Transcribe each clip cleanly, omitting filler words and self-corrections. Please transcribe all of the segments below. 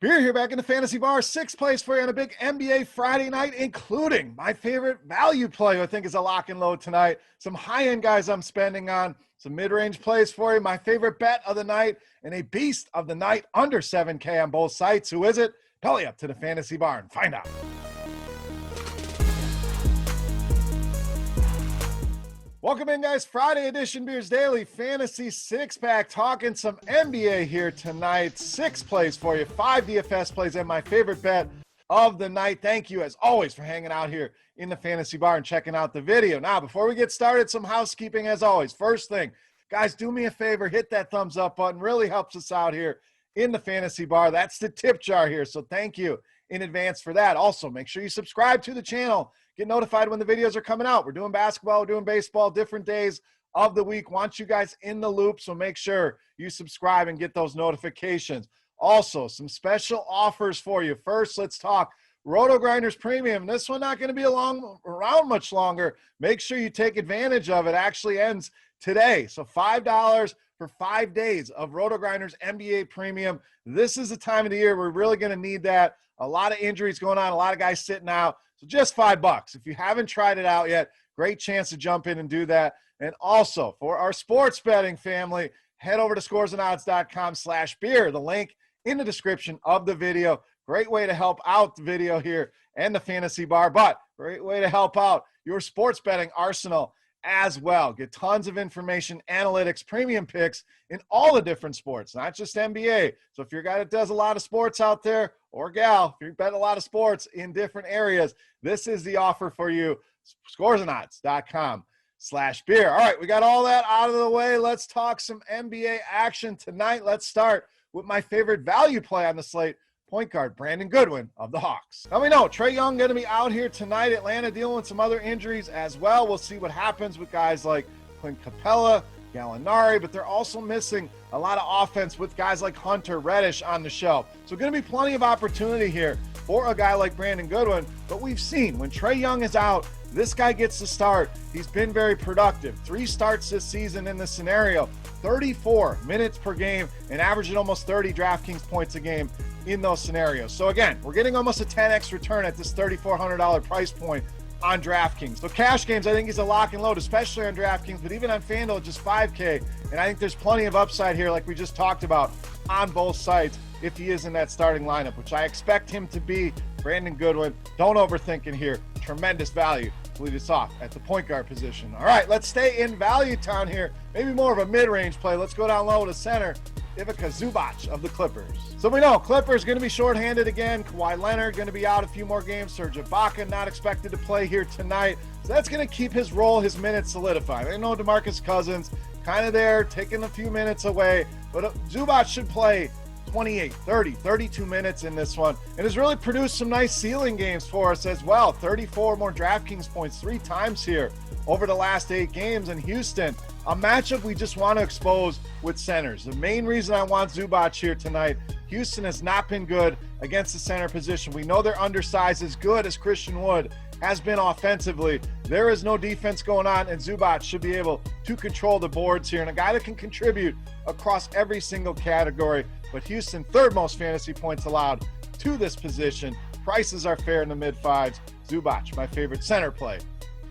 Beer here back in the fantasy bar. 6 plays for you on a big NBA Friday night, including my favorite value play, I think is a lock and load tonight. Some high-end guys I'm spending on, some mid-range plays for you, my favorite bet of the night, and a beast of the night under 7K on both sites. Who is it? Belly up to the fantasy bar and find out. Welcome in, guys. Friday edition Beers Daily Fantasy Six-Pack. Talking some NBA here tonight. 6 plays for you, 5 DFS plays, and my favorite bet of the night. Thank you, as always, for hanging out here in the fantasy bar and checking out the video. Now, before we get started, some housekeeping as always. First thing, guys, do me a favor. Hit that thumbs up button. Really helps us out here in the fantasy bar. That's the tip jar here, so thank you in advance for that. Also, make sure you subscribe to the channel. Get notified when the videos are coming out. We're doing basketball, we're doing baseball, different days of the week. Want you guys in the loop, so make sure you subscribe and get those notifications. Also, some special offers for you. First, let's talk RotoGrinders Premium. This one not going to be around much longer. Make sure you take advantage of it. Actually ends today. So $5 for 5 days of RotoGrinders NBA Premium. This is the time of the year we're really going to need that. A lot of injuries going on, a lot of guys sitting out. So just $5. If you haven't tried it out yet, great chance to jump in and do that. And also, for our sports betting family, head over to scoresandodds.com/beer. The link in the description of the video. Great way to help out the video here and the fantasy bar, but great way to help out your sports betting arsenal as well. Get tons of information, analytics, premium picks in all the different sports, not just NBA. So if you're a guy that does a lot of sports out there, or gal, if you bet a lot of sports in different areas, this is the offer for you. scoresandodds.com/beer. All right, we got all that out of the way. Let's talk some NBA action tonight. Let's start with my favorite value play on the slate, point guard Brandon Goodwin of the Hawks. Now we know Trae Young going to be out here tonight. Atlanta dealing with some other injuries as well. We'll see what happens with guys like Clint Capella, Gallinari, but they're also missing a lot of offense with guys like Hunter, Reddish on the show. So going to be plenty of opportunity here for a guy like Brandon Goodwin. But we've seen when Trae Young is out, this guy gets to start. He's been very productive. 3 starts this season in this scenario, 34 minutes per game, and averaging almost 30 DraftKings points a game in those scenarios. So again, we're getting almost a 10x return at this $3,400 price point on DraftKings. So cash games, I think he's a lock and load, especially on DraftKings, but even on FanDuel, just 5K. And I think there's plenty of upside here, like we just talked about, on both sides if he is in that starting lineup, which I expect him to be. Brandon Goodwin, don't overthink it here. Tremendous value to lead us off at the point guard position. All right, let's stay in value town here. Maybe more of a mid-range play. Let's go down low to center. IVICA ZUBAC of the Clippers. So we know Clippers going to be shorthanded again. Kawhi Leonard going to be out a few more games. Serge Ibaka not expected to play here tonight. So that's going to keep his role, his minutes solidified. I know DeMarcus Cousins kind of there, taking a few minutes away, but ZUBAC should play 28, 30, 32 minutes in this one, and has really produced some nice ceiling games for us as well. 34 more DraftKings points 3 times here over the last 8 games in Houston. A matchup we just want to expose with centers. The main reason I want ZUBAC here tonight, Houston has not been good against the center position. We know they're undersized, as good as Christian Wood has been offensively. There is no defense going on, and ZUBAC should be able to control the boards here, and a guy that can contribute across every single category. But Houston, 3rd most fantasy points allowed to this position. Prices are fair in the mid-5s. ZUBAC, my favorite center play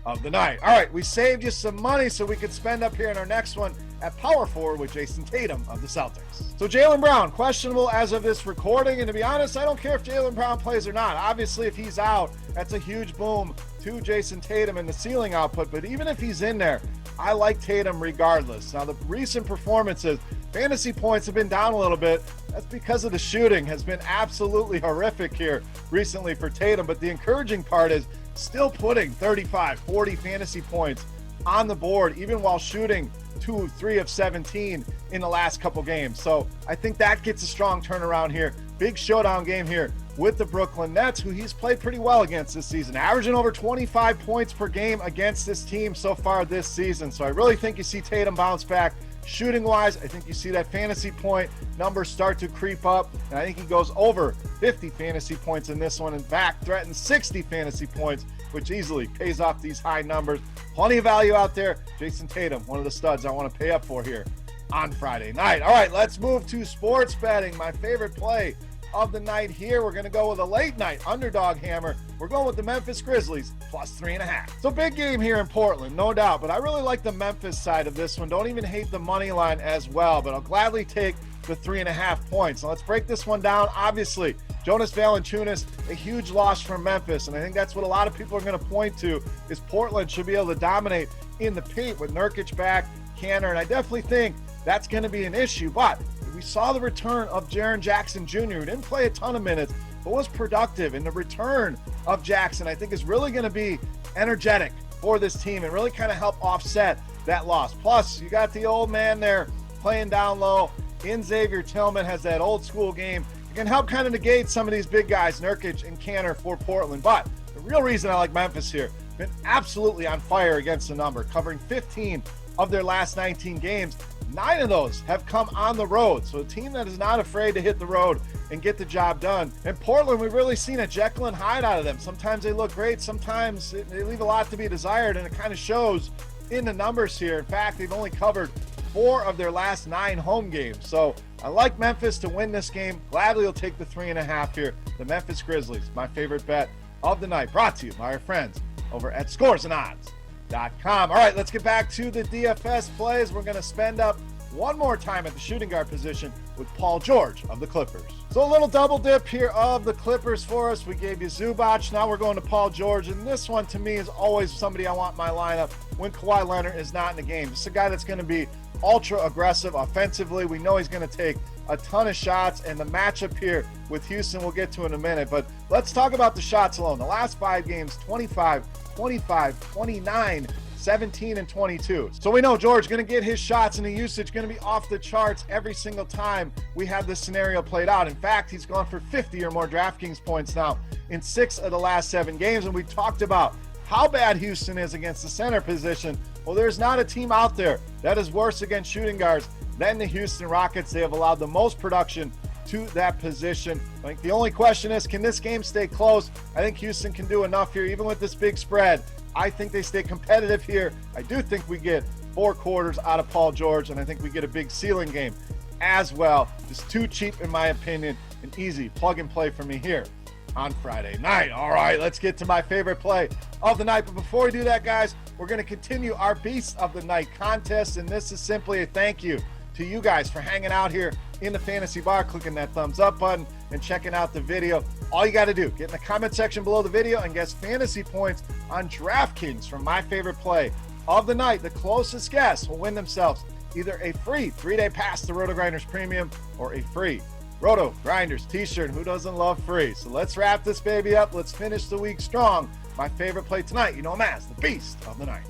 of the night. All right, we saved you some money so we could spend up here in our next one at power forward with JAYSON Tatum of the Celtics. So Jaylen Brown, questionable as of this recording, and to be honest, I don't care if Jaylen Brown plays or not. Obviously, if he's out, that's a huge boom to JAYSON Tatum and the ceiling output, but even if he's in there, I like Tatum regardless. Now, the recent performances, fantasy points have been down a little bit. That's because of the shooting has been absolutely horrific here recently for Tatum, but the encouraging part is still putting 35, 40 fantasy points on the board, even while shooting 2 of 3 of 17 in the last couple games. So I think that gets a strong turnaround here. Big showdown game here with the Brooklyn Nets, who he's played pretty well against this season, averaging over 25 points per game against this team so far this season. So I really think you see Tatum bounce back. Shooting wise, I think you see that fantasy point numbers start to creep up, and I think he goes over 50 fantasy points in this one. In fact, threatens 60 fantasy points, which easily pays off these high numbers. Plenty of value out there. JAYSON Tatum, one of the studs I want to pay up for here on Friday night. All right, let's move to sports betting. My favorite play of the night here. We're going to go with a late night underdog hammer. We're going with the Memphis Grizzlies plus 3.5. So big game here in Portland, no doubt, but I really like the Memphis side of this one. Don't even hate the money line as well, but I'll gladly take the 3.5 points. So let's break this one down. Obviously, Jonas Valanciunas, a huge loss for Memphis, and I think that's what a lot of people are going to point to is Portland should be able to dominate in the paint with Nurkic back, Kanter, and I definitely think that's going to be an issue, but we saw the return of Jaren Jackson Jr., who didn't play a ton of minutes, but was productive, and the return of Jackson, I think, is really going to be energetic for this team and really kind of help offset that loss. Plus, you got the old man there playing down low in Xavier Tillman, has that old school game. It can help kind of negate some of these big guys, Nurkic and Kanter for Portland. But the real reason I like Memphis here, been absolutely on fire against the number, covering 15 of their last 19 games. 9 of those have come on the road. So a team that is not afraid to hit the road and get the job done. And Portland, we've really seen a Jekyll and Hyde out of them. Sometimes they look great. Sometimes they leave a lot to be desired, and it kind of shows in the numbers here. In fact, they've only covered 4 of their last 9 home games. So I like Memphis to win this game. Gladly will take the 3.5 here. The Memphis Grizzlies, my favorite bet of the night, brought to you by our friends over at scoresandodds.com. All right, let's get back to the DFS plays. We're going to spend up one more time at the shooting guard position with Paul George of the Clippers. So a little double dip here of the Clippers for us. We gave you ZUBAC. Now we're going to Paul George. And this one, to me, is always somebody I want in my lineup when Kawhi Leonard is not in the game. This is a guy that's going to be ultra aggressive offensively. We know he's going to take a ton of shots, and the matchup here with Houston we'll get to in a minute. But let's talk about the shots alone. The last 5 games, 25, 25, 29, 17, and 22. So we know George going to get his shots, and the usage going to be off the charts every single time we have this scenario played out. In fact, he's gone for 50 or more DraftKings points now in 6 of the last 7 games, and we talked about how bad Houston is against the center position. Well, there's not a team out there that is worse against shooting guards than the Houston Rockets. They have allowed the most production to that position. I think the only question is, can this game stay close? I think Houston can do enough here, even with this big spread. I think they stay competitive here. I do think we get 4 quarters out of Paul George, and I think we get a big ceiling game as well. Just too cheap, in my opinion, and easy plug and play for me here on Friday night. All right, let's get to my favorite play of the night. But before we do that, guys, we're going to continue our Beast of the Night contest, and this is simply a thank you to you guys for hanging out here in the fantasy bar, clicking that thumbs up button and checking out the video. All you got to do, get in the comment section below the video and guess fantasy points on DraftKings from my favorite play of the night. The closest guess will win themselves either a free 3-day pass to RotoGrinders Premium or a free RotoGrinders t-shirt. Who doesn't love free? So let's wrap this baby up. Let's finish the week strong. My favorite play tonight, you know him as the Beast of the Night.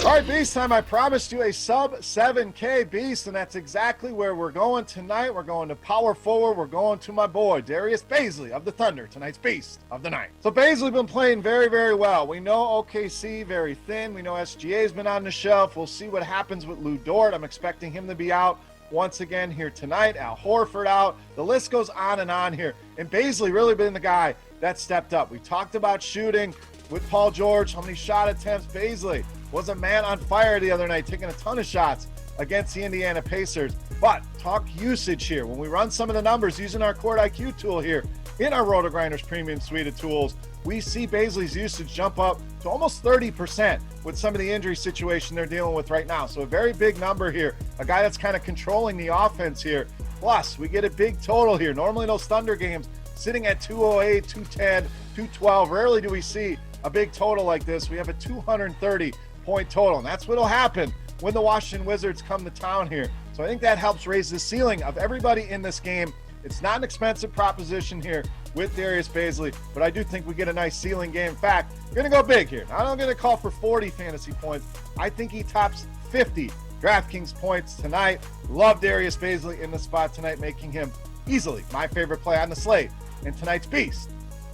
All right, Beast time. I promised you a sub 7K Beast, and that's exactly where we're going tonight. We're going to power forward. We're going to my boy, DARIUS BAZLEY of the Thunder, tonight's Beast of the Night. So BAZLEY been playing very, very well. We know OKC very thin. We know SGA's been on the shelf. We'll see what happens with Lou Dort. I'm expecting him to be out once again here tonight. Al Horford out. The list goes on here. And BAZLEY really been the guy that stepped up. We talked about shooting with Paul George. How many shot attempts? BAZLEY was a man on fire the other night, taking a ton of shots against the Indiana Pacers. But talk usage here. When we run some of the numbers using our Court IQ tool here in our RotoGrinders Premium suite of tools, we see BAZLEY's usage jump up to almost 30% with some of the injury situation they're dealing with right now. So a very big number here. A guy that's kind of controlling the offense here. Plus, we get a big total here. Normally those Thunder games sitting at 208, 210, 212. Rarely do we see a big total like this. We have a 230-point total, and that's what'll happen when the Washington Wizards come to town here. So I think that helps raise the ceiling of everybody in this game. It's not an expensive proposition here with DARIUS BAZLEY, but I do think we get a nice ceiling game. In fact, we're going to go big here. Not only going to call for 40 fantasy points, I think he tops 50 DraftKings points tonight. Love DARIUS BAZLEY in the spot tonight, making him easily my favorite play on the slate in tonight's Beast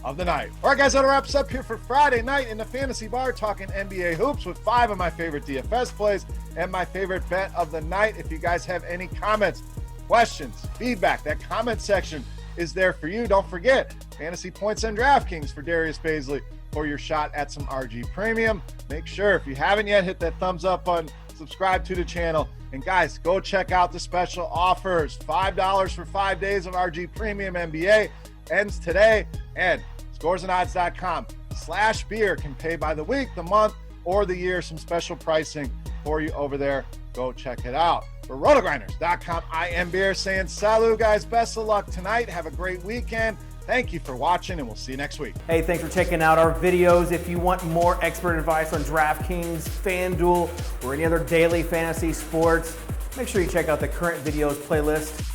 of the Night. All right, guys, that wraps up here for Friday night in the fantasy bar, talking NBA hoops with 5 of my favorite DFS plays and my favorite bet of the night. If you guys have any comments, questions, feedback, that comment section is there for you. Don't forget, fantasy points on DraftKings for DARIUS BAZLEY for your shot at some RG Premium. Make sure, if you haven't yet, hit that thumbs up button, subscribe to the channel, And guys, go check out the special offers. $5 for 5 days of RG Premium NBA ends today. And scoresandodds.com/beer can pay by the week, the month, or the year. Some special pricing for you over there. Go check it out. For RotoGrinders.com, I am Beer saying salut, guys. Best of luck tonight. Have a great weekend. Thank you for watching, and we'll see you next week. Hey, thanks for checking out our videos. If you want more expert advice on DraftKings, FanDuel, or any other daily fantasy sports, make sure you check out the current videos playlist.